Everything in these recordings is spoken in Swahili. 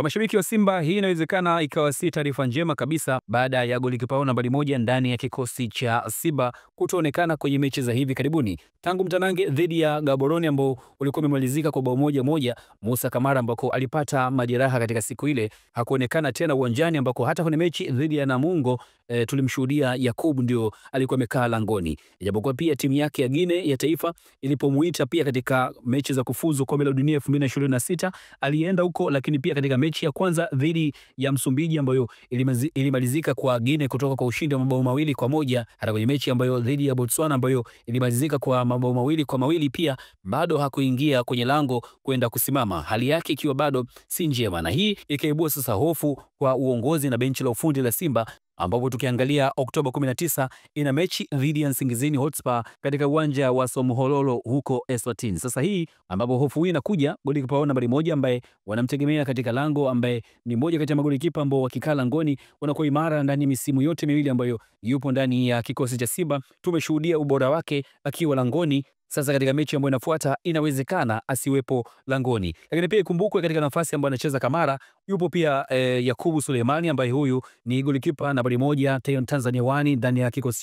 Kwa mashabiki wa Simba, hii inawezekana ikawa si taarifa njema kabisa baada ya golikipa wao nambari moja ndani ya kikosi cha Simba kutoonekana kwenye mechi za hivi karibuni. Tangu mtanange dhidi ya Gaborone ambao ulikuwa umemalizika kwa bao moja, Musa Kamara ambako alipata majeraha katika siku ile hakuonekana tena uwanjani, ambako hata kwenye mechi dhidi ya Namungo tulimshuhudia Yakub ndio alikuwa amekaa langoni. Ijapokuwa pia timu yake ya Guinea ya taifa ilipomuita pia katika mechi za kufuzu kombe la dunia 2026 alienda huko, lakini pia katika mechi ya kwanza dhidi ya Msumbiji ambayo ilimalizika kwa Guinea kutoka kwa ushindi wa mabao 2-1, hata kwenye mechi ambayo dhidi ya Botswana ambayo ilimalizika kwa mabao 2-2 pia bado hakuingia kwenye lango kwenda kusimama, hali yake ikiwa bado si njema, na hii ikaibua sasa hofu kwa uongozi na benchi la ufundi la Simba, ambapo tukiangalia Oktoba 19 ina mechi dhidi ya Nsingizini Hotspur katika uwanja wa Somhololo huko Eswatini. Sasa hii ambapo hofu hii inakuja, golikipa wao nambari moja ambaye wanamtegemea katika lango, ambaye ni mmoja kati ya magolikipa ambao wakikaa langoni wanakuwa imara ndani ya misimu yote miwili ambayo yupo ndani ya kikosi cha Simba. Tumeshuhudia ubora wake akiwa langoni. Sasa katika mechi ambayo inafuata inawezekana asiwepo langoni. Lakini pia ikumbukwe katika nafasi ambayo anacheza Kamara yupo pia Yakubu Suleimani ambaye huyu ni golikipa nambari moja Tanzania Wani ndani ya kikosi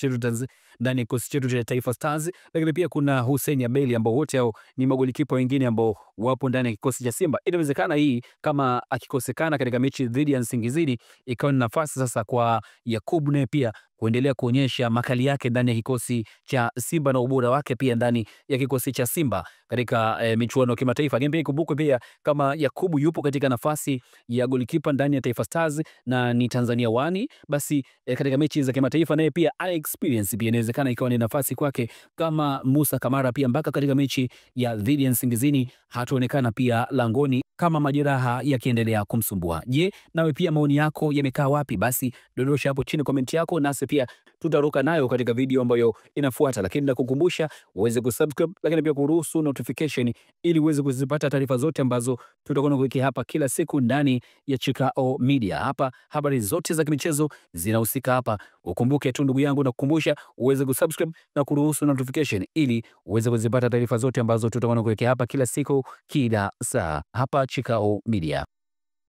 chetu cha Taifa Stars. Lakini pia kuna Hussein Abeli ambao wote hao ni magolikipa wengine ambao wapo ndani ya kikosi cha Simba. Inawezekana hii kama akikosekana katika mechi dhidi ya Nsingizini ikawa ni nafasi sasa kwa Yakubu naye pia kuendelea kuonyesha makali yake ndani ya kikosi cha Simba na ubora wake pia ndani ya kikosi cha Simba katika michuano ya kimataifa. Lakini ikumbukwe pia kama Yakubu yupo katika nafasi ya golikipa ndani ya Taifa Stars na ni Tanzania Wani, basi katika mechi za kimataifa naye pia ana experience, pia inawezekana ikawa ni nafasi kwake kama Musa Kamara pia mpaka katika mechi ya dhidi ya Nsingizini hataonekana pia langoni kama majeraha yakiendelea kumsumbua. Je, nawe pia maoni yako yamekaa wapi? Basi dondosha hapo chini comment yako, nasi pia tutaruka nayo katika video ambayo inafuata. Lakini nakukumbusha uweze kusubscribe, lakini pia kuruhusu notification ili uweze kuzipata taarifa zote ambazo tutakuwa tunakuwekea hapa kila siku ndani ya Chikao Media. Hapa habari zote za kimichezo zinahusika hapa. Ukumbuke tu ndugu yangu, na kukumbusha uweze kusubscribe na kuruhusu notification ili uweze kuzipata taarifa zote ambazo tutakuwa tunakuwekea hapa kila siku kila saa hapa Chikao Media.